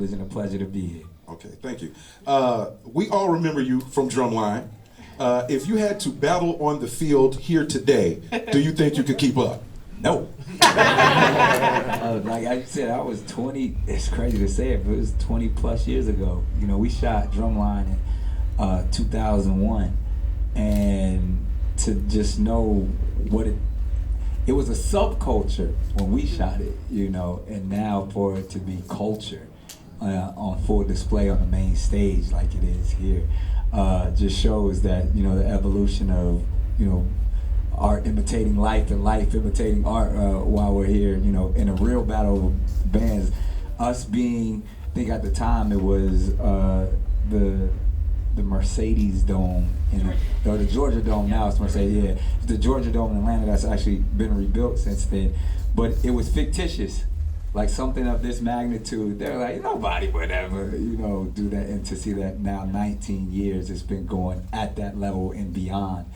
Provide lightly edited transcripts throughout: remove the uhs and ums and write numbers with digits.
It's a pleasure to be here. Okay, thank you. We all remember you from Drumline. If you had to battle on the field here today, do you think you could keep up? No. Like I said, I was 20. It's crazy to say it, but it was 20 plus years ago. You know, we shot Drumline in 2001, and to just know what it was a subculture when we shot it, you know, and now for it to be culture on full display on the main stage like it is here, just shows that, you know, the evolution of, you know, art imitating life and life imitating art while we're here, you know, in a real battle of bands. Us being, I think at the time it was the Mercedes Dome, or the Georgia Dome. Now it's Mercedes, yeah. It's the Georgia Dome in Atlanta that's actually been rebuilt since then. But it was fictitious. Like something of this magnitude, they're like, nobody would ever, you know, do that. And to see that now 19 years it's been going at that level and beyond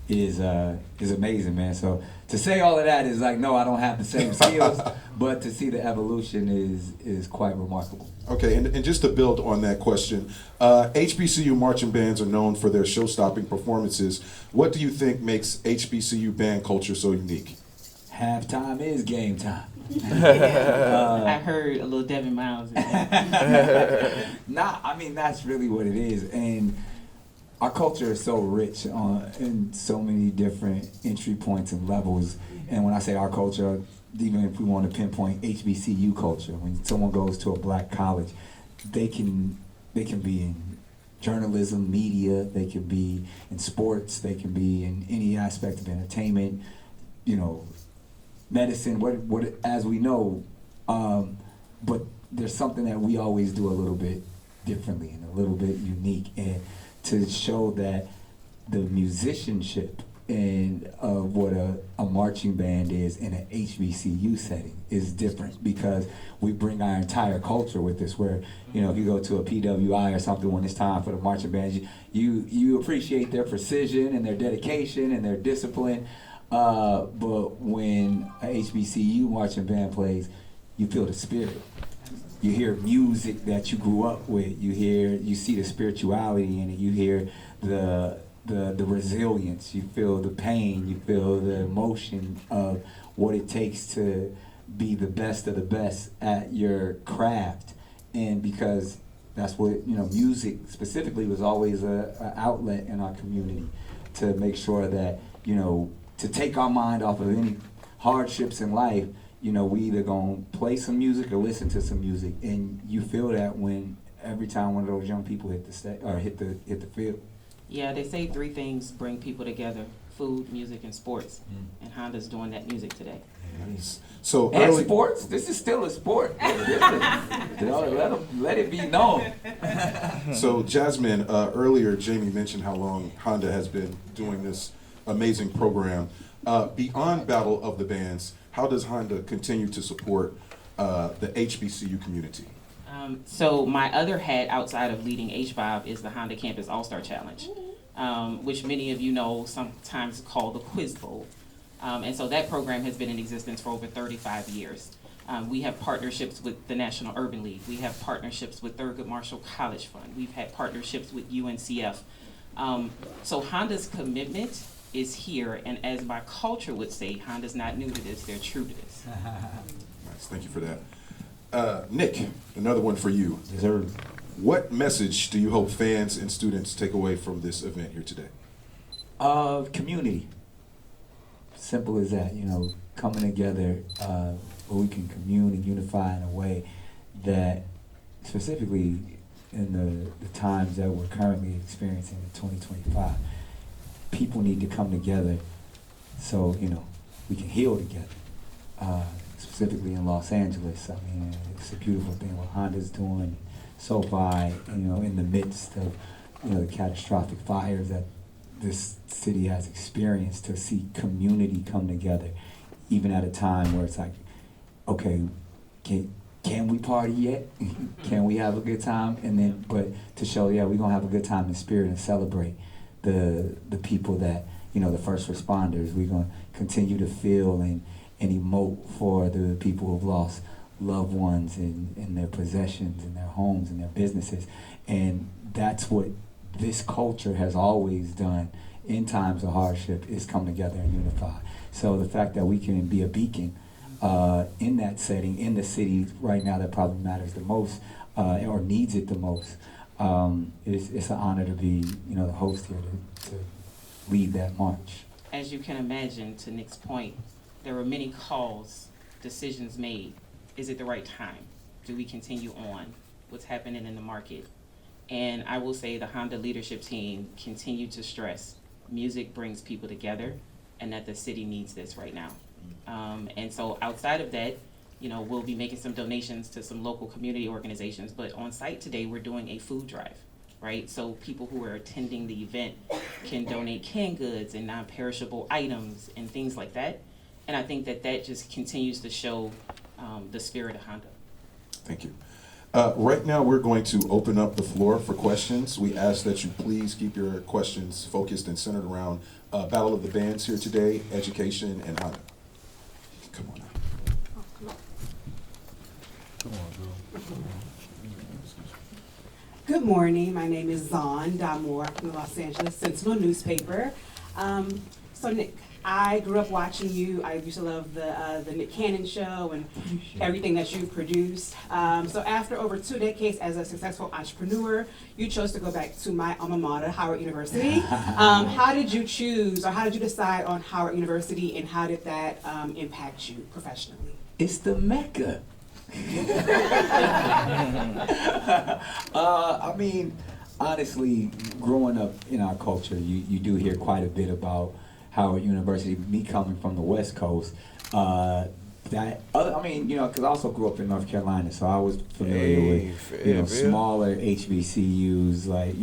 is amazing, man. So to say all of that is like, no, I don't have the same skills, but to see the evolution is quite remarkable. Okay, and just to build on that question, HBCU marching bands are known for their show-stopping performances. What do you think makes HBCU band culture so unique? Halftime is game time. I heard a little Devin Miles in there. Nah, I mean, that's really what it is. And our culture is so rich in so many different entry points and levels. And when I say our culture, even if we want to pinpoint HBCU culture, when someone goes to a black college, they can be in journalism, media, they can be in sports, they can be in any aspect of entertainment, you know, medicine, what as we know, but there's something that we always do a little bit differently and a little bit unique, and to show that the musicianship and of what a marching band is in an HBCU setting is different, because we bring our entire culture with us, where, you know, if you go to a PWI or something when it's time for the marching bands, you appreciate their precision and their dedication and their discipline. But when a HBCU marching band plays, you feel the spirit. You hear music that you grew up with. You see the spirituality in it. You hear the resilience. You feel the pain. You feel the emotion of what it takes to be the best of the best at your craft. And because that's what, you know, music specifically was always a outlet in our community to make sure that, you know, to take our mind off of any hardships in life, you know, we either gonna play some music or listen to some music, and you feel that when every time one of those young people hit the field. Yeah, they say three things bring people together: food, music, and sports. And Honda's doing that music today. Nice. So and sports, this is still a sport. Let it be known. So Jasmine, earlier Jamie mentioned how long Honda has been doing this amazing program. Beyond Battle of the Bands, how does Honda continue to support the HBCU community? So my other hat outside of leading HBOB is the Honda Campus All-Star Challenge, which many of you know, sometimes called the Quiz Bowl. And so that program has been in existence for over 35 years. We have partnerships with the National Urban League. We have partnerships with Thurgood Marshall College Fund. We've had partnerships with UNCF. So Honda's commitment is here, and as my culture would say, Honda's not new to this, they're true to this. Nice, thank you for that. Nick, another one for you. Yes, sir. What message do you hope fans and students take away from this event here today? Community. Simple as that, you know, coming together where we can commune and unify in a way that, specifically in the times that we're currently experiencing in 2025, people need to come together so, you know, we can heal together. Specifically in Los Angeles, I mean, it's a beautiful thing what Honda's doing. SoFi, you know, in the midst of, you know, the catastrophic fires that this city has experienced, to see community come together, even at a time where it's like, okay, can we party yet? Can we have a good time? And then, but to show, yeah, we're gonna have a good time in spirit and celebrate the people that, you know, the first responders. We're gonna continue to feel and emote for the people who've lost loved ones and their possessions and their homes and their businesses. And that's what this culture has always done in times of hardship, is come together and unify. So the fact that we can be a beacon in that setting, in the city right now that probably matters the most, or needs it the most, it's an honor to be, the host here to lead that march. As you can imagine, to Nick's point, there were many calls, decisions made. Is it the right time? Do we continue on? What's happening in the market? And I will say the Honda leadership team continued to stress music brings people together, and that the city needs this right now. And so outside of that, we'll be making some donations to some local community organizations, but on site today, we're doing a food drive, right? So people who are attending the event can donate canned goods and non-perishable items and things like that. And I think that just continues to show the spirit of Honda. Thank you. Right now, we're going to open up the floor for questions. We ask that you please keep your questions focused and centered around Battle of the Bands here today, education, and Honda. Come on now. Good morning. My name is Zon Damore from the Los Angeles Sentinel newspaper. So Nick, I grew up watching you. I used to love the Nick Cannon show and everything that you've produced. So after over 2 decades as a successful entrepreneur, you chose to go back to my alma mater, Howard University. How did you choose, or how did you decide on Howard University, and how did that impact you professionally? It's the Mecca. I mean, honestly, growing up in our culture, you do hear quite a bit about Howard University. Me coming from the West Coast, because I also grew up in North Carolina, so I was familiar with smaller HBCUs like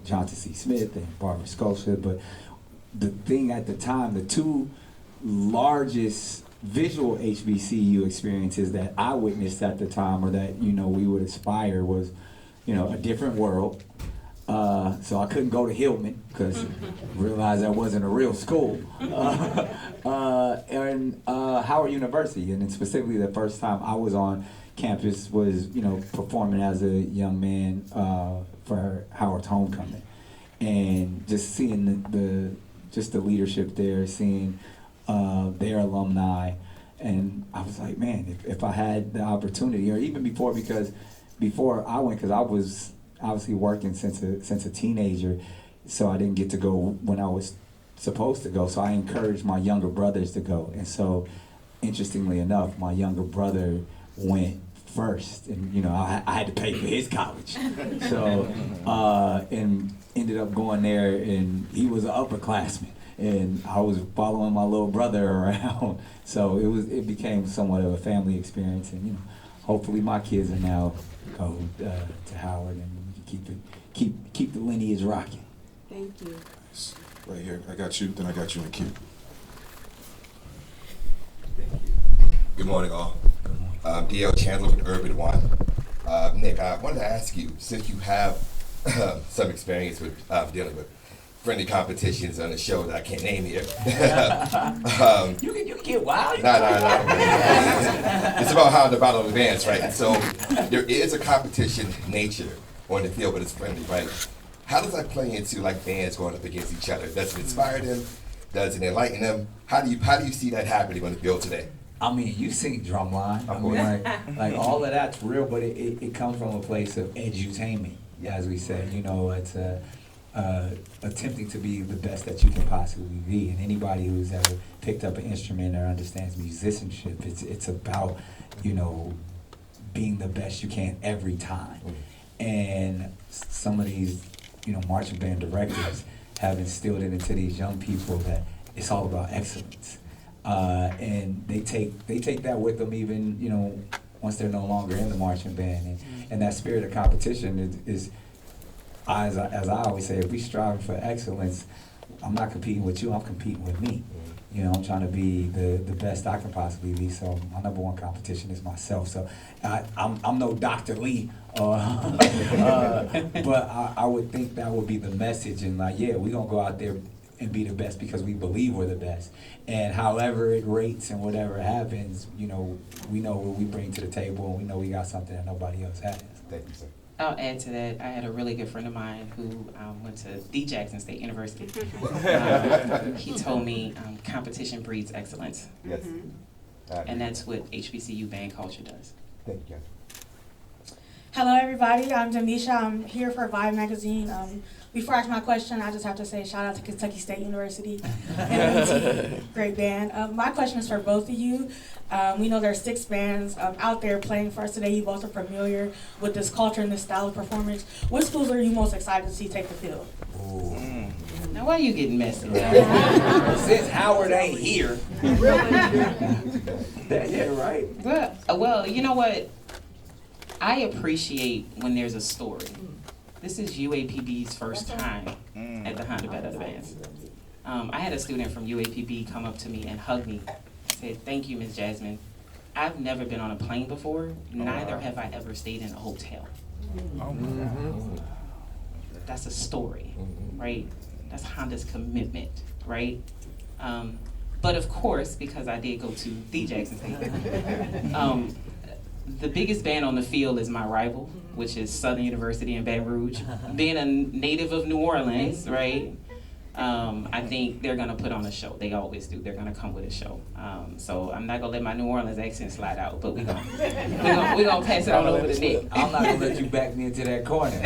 Johnson C. Smith and Barbara Scotia. But the thing at the time, the two largest visual HBCU experiences that I witnessed at the time, or that we would aspire, was a different world. So I couldn't go to Hillman because realized that wasn't a real school. And Howard University, and then specifically the first time I was on campus was performing as a young man for Howard's homecoming, and just seeing the leadership there, seeing their alumni, and I was like, man, if I had the opportunity, or even before I went, because I was obviously working since a teenager, so I didn't get to go when I was supposed to go. So I encouraged my younger brothers to go, and so interestingly enough, my younger brother went first, and I had to pay for his college, so and ended up going there, and he was an upperclassman, and I was following my little brother around, so it became somewhat of a family experience, and hopefully my kids are now go to Howard, and keep the lineage rocking. Thank you. Right here, I got you. Then I got you in queue. Good morning, all. D.L. Chandler with Urban One. Nick, I wanted to ask you, since you have some experience with dealing with friendly competitions on a show that I can't name here. You can get wild. No. It's about how the battle advance, right? And so there is a competition nature on the field, but it's friendly, right? How does that play into bands going up against each other? Does it inspire them? Does it enlighten them? How do you see that happening on the field today? I mean, you sing Drumline. I mean, like all of that's real, but it comes from a place of edutainment, as we say. It's attempting to be the best that you can possibly be. And anybody who's ever picked up an instrument or understands musicianship, it's about being the best you can every time. And some of these marching band directors have instilled it into these young people that it's all about excellence. And they take that with them even once they're no longer in the marching band, and that spirit of competition is as I always say, if we strive for excellence, I'm not competing with you, I'm competing with me. I'm trying to be the best I can possibly be, so my number one competition is myself. So I'm no Dr. Lee, but I would think that would be the message, and we're going to go out there and be the best because we believe we're the best. And however it rates and whatever happens, you know, we know what we bring to the table, and we know we got something that nobody else has. Thank you, sir. I'll add to that. I had a really good friend of mine who went to the Jackson State University. He told me competition breeds excellence, Yes. and that's what HBCU band culture does. Thank you. Hello, everybody. I'm Demisha. I'm here for Vibe Magazine. Before I ask my question, I just have to say shout out to Kentucky State University. MMT, great band. My question is for both of you. We know there are 6 bands out there playing for us today. You both are familiar with this culture and this style of performance. What schools are you most excited to see take the field? Now, why are you getting messy? Since Howard ain't here. Yeah, right. Well, you know what? I appreciate when there's a story. This is UAPB's first time at the Honda Battle of the Bands. I had a student from UAPB come up to me and hug me, said, "Thank you, Ms. Jasmine. I've never been on a plane before, neither have I ever stayed in a hotel." That's a story, right? That's Honda's commitment, right? But of course, because I did go to the Jackson State, the biggest band on the field is my rival, which is Southern University in Baton Rouge. Being a native of New Orleans, right? I think they're gonna put on a show. They always do. They're gonna come with a show. So I'm not gonna let my New Orleans accent slide out, but we're gonna pass it on over to Nick. I'm not gonna let you back me into that corner.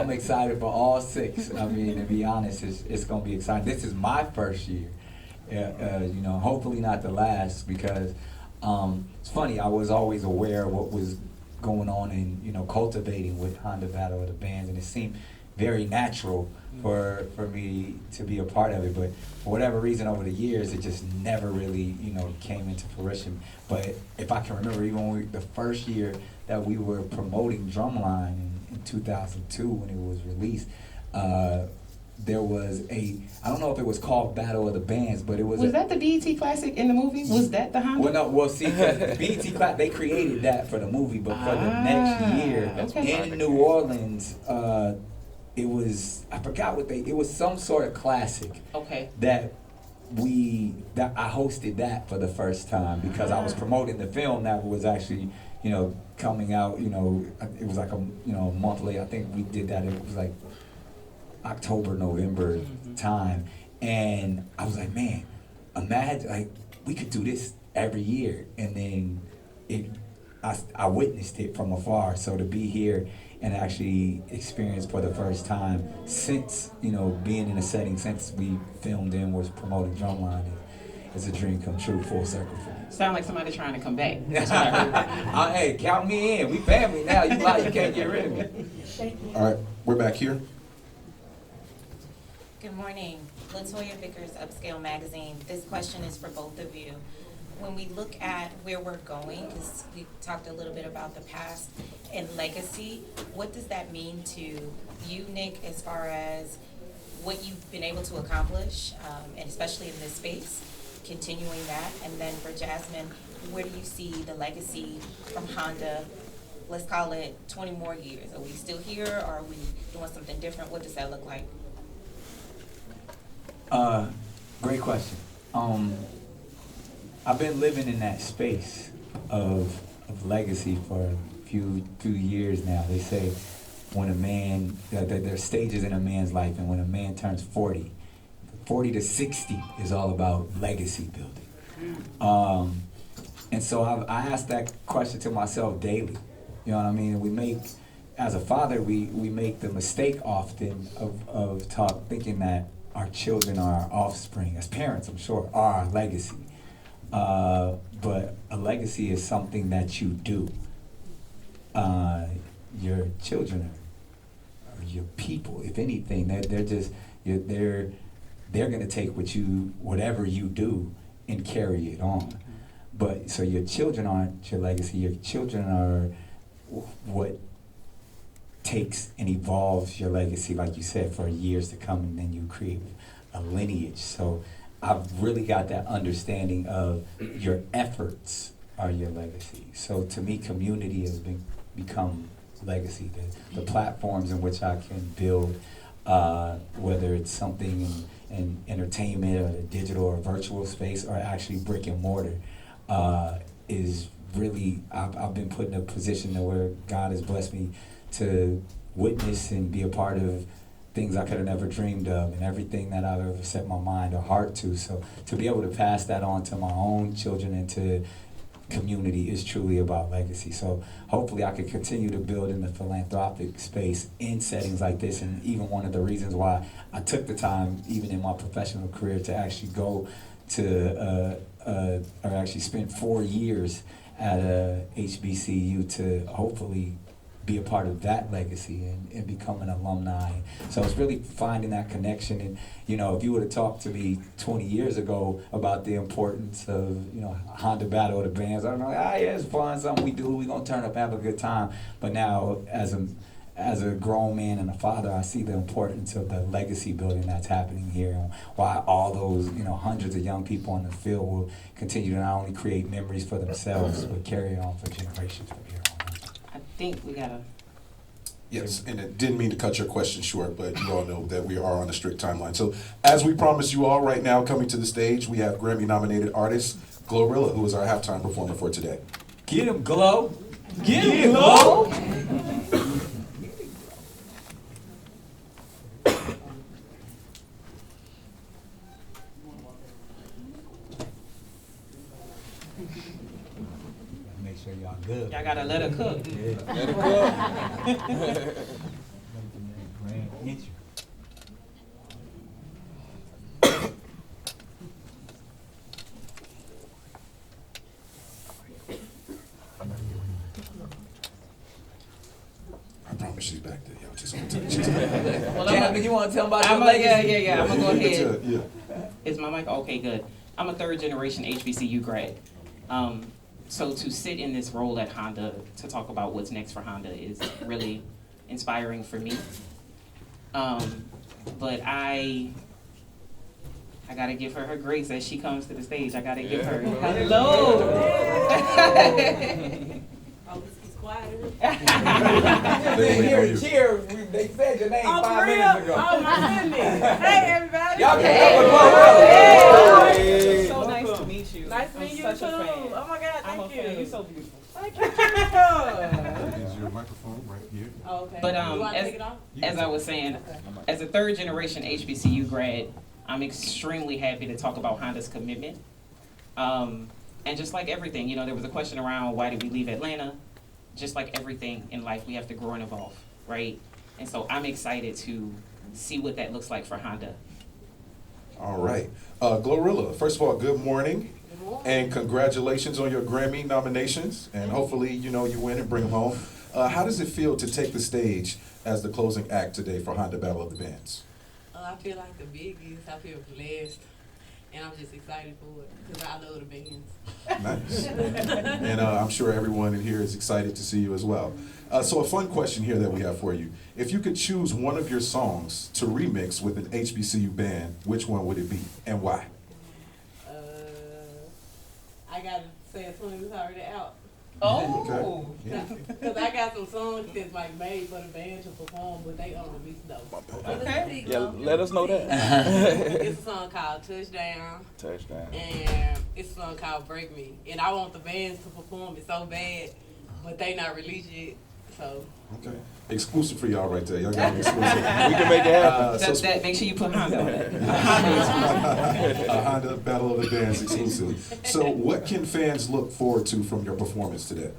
I'm excited for all 6. I mean, to be honest, it's gonna be exciting. This is my first year. You know, hopefully not the last, because it's funny. I was always aware of what was going on in, you know, cultivating with Honda Battle of the Bands, and it seemed very natural for me to be a part of it. But for whatever reason, over the years, it just never really, you know, came into fruition. But if I can remember, even the first year that we were promoting Drumline in 2002 when it was released, there was I don't know if it was called Battle of the Bands, but it was. Was that the BET Classic in the movie? Was that the Honda? Well, no. Well, see, the BET Classic, they created that for the movie, but for the next year in New Orleans, it was, I forgot what it was, some sort of classic. Okay. That I hosted that for the first time because I was promoting the film that was actually, you know, coming out. You know, it was like a month later. I think we did that. It was like October, November time, and I was like, man, imagine, like, we could do this every year. And then I witnessed it from afar. So to be here and actually experience for the first time since, you know, being in a setting since we filmed and was promoting Drumline is a dream come true, full circle for me. Sound like somebody trying to come back. Hey, count me in. We family now. You lie, you can't get rid of me. All right, we're back here. Good morning. Latoya Vickers, Upscale Magazine. This question is for both of you. When we look at where we're going, because we talked a little bit about the past and legacy, what does that mean to you, Nick, as far as what you've been able to accomplish, and especially in this space, continuing that? And then for Jasmine, where do you see the legacy from Honda, let's call it 20 more years? Are we still here, or are we doing something different? What does that look like? Great question. I've been living in that space of legacy for a few years now. They say when a man, there's stages in a man's life, and when a man turns 40 to 60 is all about legacy building. And so I ask that question to myself daily. You know what I mean? As a father, we make the mistake often of thinking that our children are our offspring. As parents, I'm sure, are our legacy. But a legacy is something that you do. Your children are your people. If anything, they're gonna take whatever you do and carry it on. But so your children aren't your legacy. Your children are what takes and evolves your legacy, like you said, for years to come, and then you create a lineage. So I've really got that understanding of your efforts are your legacy. So to me, community has become legacy. The platforms in which I can build whether it's something in entertainment or the digital or virtual space or actually brick and mortar, is really, I've been put in a position to where God has blessed me to witness and be a part of things I could have never dreamed of and everything that I've ever set my mind or heart to. So to be able to pass that on to my own children and to community is truly about legacy. So hopefully I can continue to build in the philanthropic space in settings like this. And even one of the reasons why I took the time, even in my professional career, to actually go to, or actually spend 4 years at a HBCU to hopefully be a part of that legacy and become an alumni. So it's really finding that connection. And, you know, if you would have talked to me 20 years ago about the importance of, you know, Honda Battle of the Bands, I'm like, yeah, it's fun, something we do, we're going to turn up, have a good time. But now, as a grown man and a father, I see the importance of the legacy building that's happening here, and why all those, you know, hundreds of young people on the field will continue to not only create memories for themselves, but carry on for generations from here on. I think we gotta. Yes, and it didn't mean to cut your question short, but you all know that we are on a strict timeline. So as we promised you all, right now coming to the stage, we have Grammy-nominated artist Glorilla, who is our halftime performer for today. Get him, Glow! Get him, Glow! Make sure y'all good. Y'all gotta let her cook. Let it go. I promise she's back there, yo. Just gonna tell you. She's back there. Well, Damn, you want to tell them about your legacy? yeah. I'm gonna go ahead. Yeah. Is my mic okay? Good. I'm a third generation HBCU grad. So to sit in this role at Honda to talk about what's next for Honda is really inspiring for me. But I gotta give her grace as she comes to the stage. I gotta give her hello. They hear the cheer. They said your name 5 minutes ago. Oh my goodness. Hey everybody. Y'all can Hey. So nice to meet you. Nice to meet you too. Oh my God, thank you. You're so beautiful. Thank you. Is your microphone right here? Oh, okay. But You wanna take it off? as I was saying, as a third generation HBCU grad, I'm extremely happy to talk about Honda's commitment. And just like everything, you know, there was a question around why did we leave Atlanta? Just like everything in life, we have to grow and evolve, right? And so I'm excited to see what that looks like for Honda. All right. Glorilla, first of all, good morning. And congratulations on your Grammy nominations. And hopefully, you know, you win and bring them home. How does it feel to take the stage as the closing act today for Honda Battle of the Bands? I feel like the biggest. I feel blessed. And I'm just excited for it because I love the bands. Nice. And I'm sure everyone in here is excited to see you as well. So a fun question here that we have for you. If you could choose one of your songs to remix with an HBCU band, which one would it be and why? I got to say a song that's already out. Oh! Yeah. Because I got some songs that's like made for the band to perform, but they on the mix though. Okay. Yeah, let us know that. It's a song called Touchdown. Touchdown. And it's a song called Break Me. And I want the bands to perform it so bad, but they not released yet. So Okay. Exclusive for y'all right there. Y'all got an exclusive. We can make it happen. That make sure you put Honda on it. Honda Battle of the Bands exclusive. So what can fans look forward to from your performance today?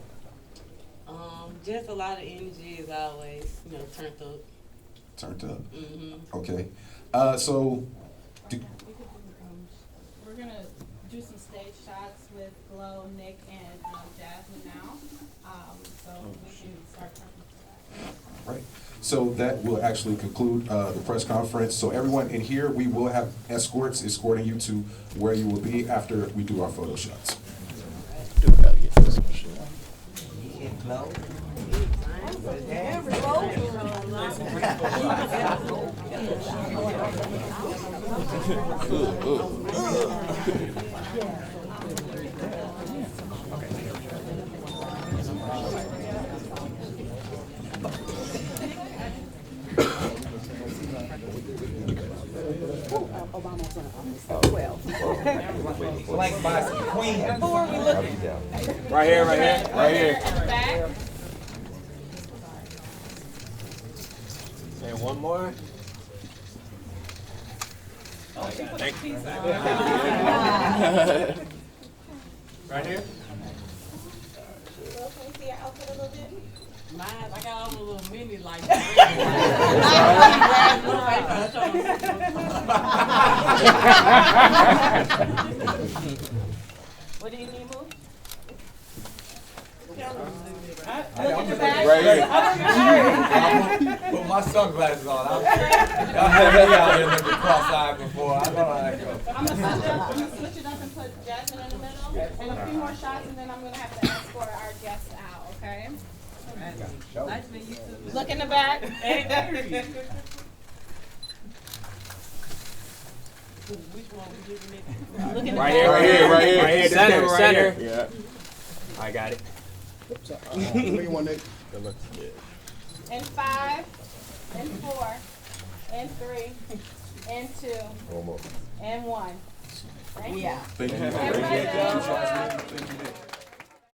just a lot of energy as always, you know, turned up. Turned up. Mm-hmm. Okay. So We're gonna do some stage shots with Glow, Nick, and Jasmine now. So we can start talking to that. Right. So that will actually conclude the press conference. So everyone in here, we will have escorts escorting you to where you will be after we do our photo shots. Obama was running office as well. Flanked by some queen. Who are we looking? Right here, right here, right here. In the back. And one more. Thank you. Right here. Can we see your outfit a little bit? Mine, I got on a little mini like What do you need, Moo? Look at the back. Right here. Put my sunglasses on. Y'all had me out here looking cross-eyed before. I know how that goes. I'm gonna switch it up and put Jasmine in the middle, and a few more shots, and then I'm gonna have to escort our guests out, okay? Look in the back. Look in the Right back. here, right here, right here. Right here. Center, Right center. here. Yeah. I got it. And 5, and 4, and 3, and 2, and 1. Thank you. Thank you. Everybody say Thank you.